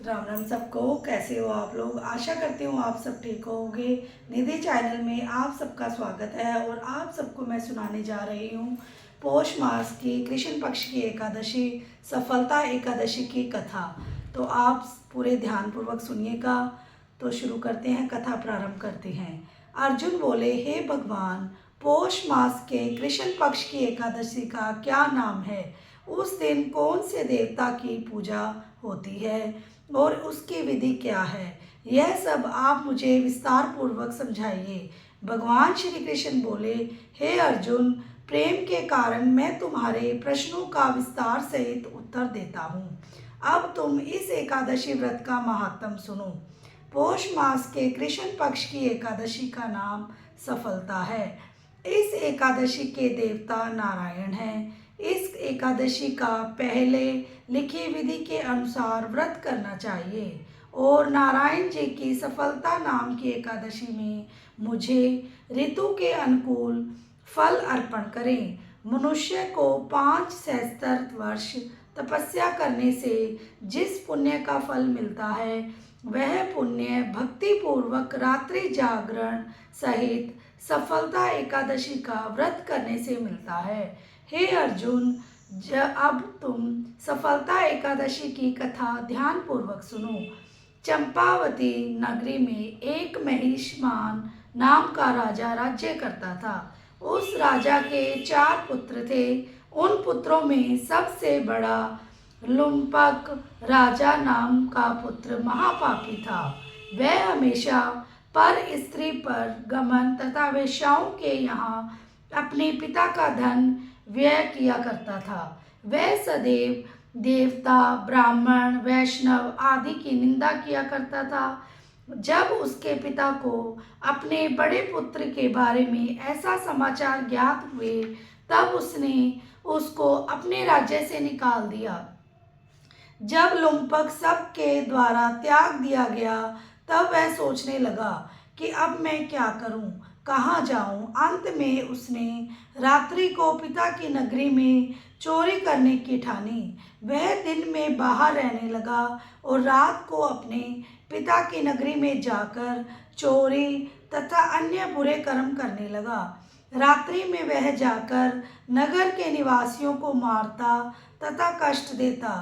राम राम सबको। कैसे हो आप लोग? आशा करती हूँ आप सब ठीक होंगे। निधि चैनल में आप सबका स्वागत है और आप सबको मैं सुनाने जा रही हूँ पौष मास की कृष्ण पक्ष की एकादशी सफलता एकादशी की कथा। तो आप पूरे ध्यानपूर्वक सुनिएगा। तो शुरू करते हैं, कथा प्रारंभ करते हैं। अर्जुन बोले, हे भगवान, पौष मास के कृष्ण पक्ष की एकादशी का क्या नाम है? उस दिन कौन से देवता की पूजा होती है और उसकी विधि क्या है? यह सब आप मुझे विस्तार पूर्वक समझाइए। भगवान श्री कृष्ण बोले, हे अर्जुन, प्रेम के कारण मैं तुम्हारे प्रश्नों का विस्तार सहित उत्तर देता हूँ। अब तुम इस एकादशी व्रत का महात्म सुनो। पौष मास के कृष्ण पक्ष की एकादशी का नाम सफलता है। इस एकादशी के देवता नारायण हैं। इस एकादशी का पहले लिखी विधि के अनुसार व्रत करना चाहिए और नारायण जी की सफलता नाम की एकादशी में मुझे ऋतु के अनुकूल फल अर्पण करें। मनुष्य को 5 सहस्त्र वर्ष तपस्या करने से जिस पुण्य का फल मिलता है, वह पुण्य भक्ति पूर्वक रात्रि जागरण सहित सफलता एकादशी का व्रत करने से मिलता है। हे अर्जुन, अब तुम सफलता एकादशी की कथा ध्यान पूर्वक सुनो। चंपावती नगरी में एक महिष्मान नाम का राजा राज्य करता था। उस राजा के 4 पुत्र थे। उन पुत्रों में सबसे बड़ा लुम्पक राजा नाम का पुत्र महापापी था। वह हमेशा पर स्त्री पर गमन तथा वेश्याओं के यहाँ अपने पिता का धन व्यय किया करता था। वह सदैव देवता, ब्राह्मण, वैष्णव आदि की निंदा किया करता था। जब उसके पिता को अपने बड़े पुत्र के बारे में ऐसा समाचार ज्ञात हुए, तब उसने उसको अपने राज्य से निकाल दिया। जब लुम्पक सबके द्वारा त्याग दिया गया, तब वह सोचने लगा कि अब मैं क्या करूं, कहाँ जाऊं। अंत में उसने रात्रि को पिता की नगरी में चोरी करने की ठानी। वह दिन में बाहर रहने लगा और रात को अपने पिता की नगरी में जाकर चोरी तथा अन्य बुरे कर्म करने लगा। रात्रि में वह जाकर नगर के निवासियों को मारता तथा कष्ट देता।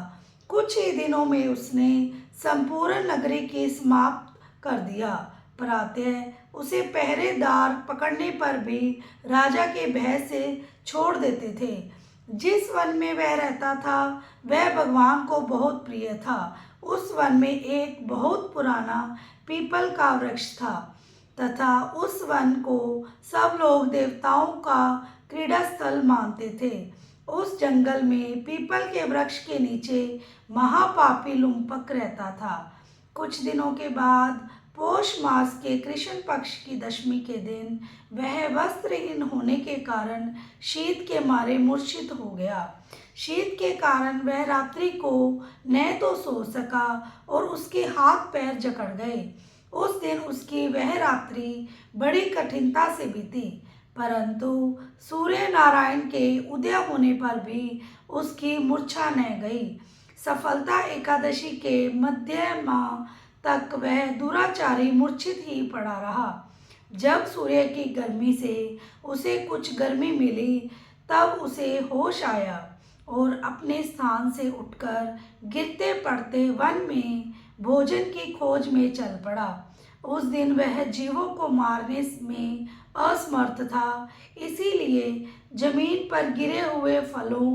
कुछ ही दिनों में उसने संपूर्ण नगरी की समाप्त कर दिया। प्रातः उसे पहरेदार पकड़ने पर भी राजा के भय से छोड़ देते थे। जिस वन में वह रहता था, वह भगवान को बहुत प्रिय था। उस वन में एक बहुत पुराना पीपल का वृक्ष था तथा उस वन को सब लोग देवताओं का क्रीड़ा स्थल मानते थे। उस जंगल में पीपल के वृक्ष के नीचे महापापी लुम्पक रहता था। कुछ दिनों के बाद पौष मास के कृष्ण पक्ष की दशमी के दिन वह वस्त्रहीन होने के कारण शीत के मारे मूर्छित हो गया। शीत के कारण वह रात्रि को न तो सो सका और उसके हाथ पैर जकड़ गए। उस दिन उसकी वह रात्रि बड़ी कठिनता से बीती, परंतु सूर्य नारायण के उदय होने पर भी उसकी मूर्छा न गई। सफलता एकादशी के मध्य माह तक वह दुराचारी मूर्छित ही पड़ा रहा। जब सूर्य की गर्मी से उसे कुछ गर्मी मिली, तब उसे होश आया और अपने स्थान से उठकर गिरते पड़ते वन में भोजन की खोज में चल पड़ा। उस दिन वह जीवों को मारने में असमर्थ था, इसीलिए जमीन पर गिरे हुए फलों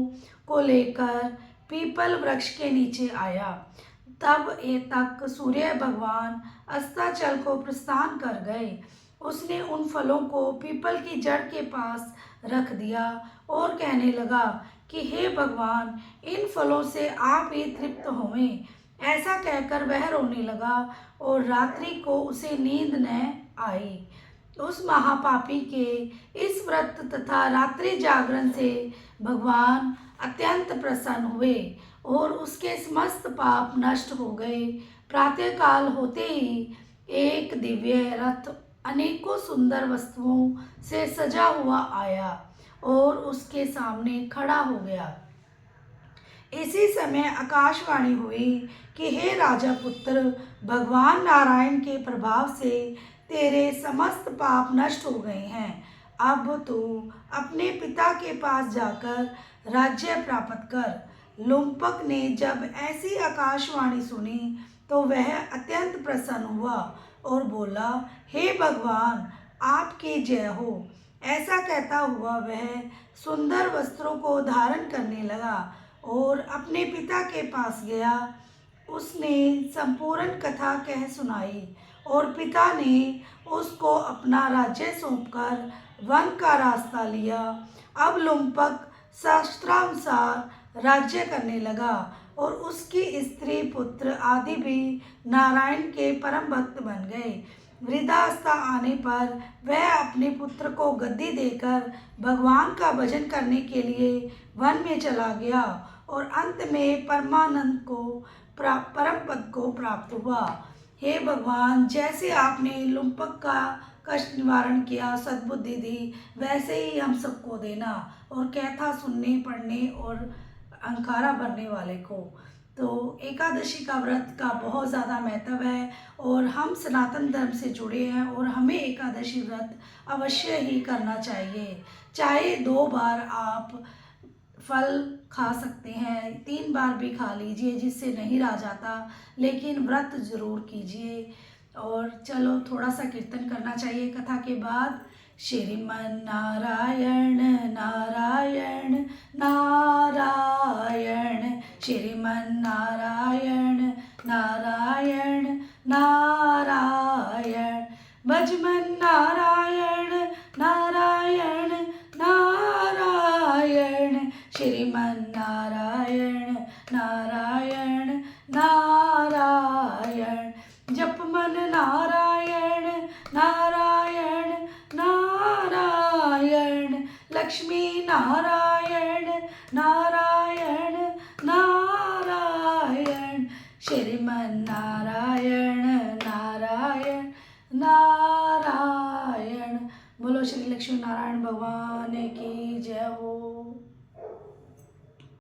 को लेकर पीपल वृक्ष के नीचे आया। तब तक सूर्य भगवान अस्ताचल को प्रस्थान कर गए। उसने उन फलों को पीपल की जड़ के पास रख दिया और कहने लगा कि हे भगवान, इन फलों से आप ही तृप्त होवें। ऐसा कहकर वह रोने लगा और रात्रि को उसे नींद न आई। उस महापापी के इस व्रत तथा रात्रि जागरण से भगवान अत्यंत प्रसन्न हुए और उसके समस्त पाप नष्ट हो गए। प्रातःकाल होते ही एक दिव्य रथ अनेकों सुंदर वस्तुओं से सजा हुआ आया और उसके सामने खड़ा हो गया। इसी समय आकाशवाणी हुई कि हे राजा पुत्र, भगवान नारायण के प्रभाव से तेरे समस्त पाप नष्ट हो गए हैं। अब तू अपने पिता के पास जाकर राज्य प्राप्त कर। लुम्पक ने जब ऐसी आकाशवाणी सुनी तो वह अत्यंत प्रसन्न हुआ और बोला, हे भगवान, आपकी जय हो। ऐसा कहता हुआ वह सुंदर वस्त्रों को धारण करने लगा और अपने पिता के पास गया। उसने संपूर्ण कथा कह सुनाई और पिता ने उसको अपना राज्य सौंपकर वन का रास्ता लिया। अब लुम्पक शास्त्रानुसार राज्य करने लगा और उसकी स्त्री पुत्र आदि भी नारायण के परम भक्त बन गए। वृद्धावस्था आने पर वह अपने पुत्र को गद्दी देकर भगवान का भजन करने के लिए वन में चला गया और अंत में परमानंद को परम पद को प्राप्त हुआ। हे भगवान, जैसे आपने लुम्पक का कष्ट निवारण किया, सद्बुद्धि दी, वैसे ही हम सबको देना और कथा सुनने, पढ़ने और अंकारा भरने वाले को। तो एकादशी का व्रत का बहुत ज़्यादा महत्व है और हम सनातन धर्म से जुड़े हैं और हमें एकादशी व्रत अवश्य ही करना चाहिए। चाहे 2 बार आप फल खा सकते हैं, 3 बार भी खा लीजिए जिससे नहीं रह जाता, लेकिन व्रत ज़रूर कीजिए। और चलो थोड़ा सा कीर्तन करना चाहिए कथा के बाद। श्रीमन नारायण नारायण नारायण, श्रीमन नारायण नारायण नारायण, भजमन नारायण नारायण नारायण, श्रीमन नारायण नारायण नारायण, जपमन नारायण नारायण नारायण, लक्ष्मी नारायण नारायण नारायण, श्रीमन नारायण नारायण नारायण। बोलो श्री लक्ष्मी नारायण भगवान की जय हो।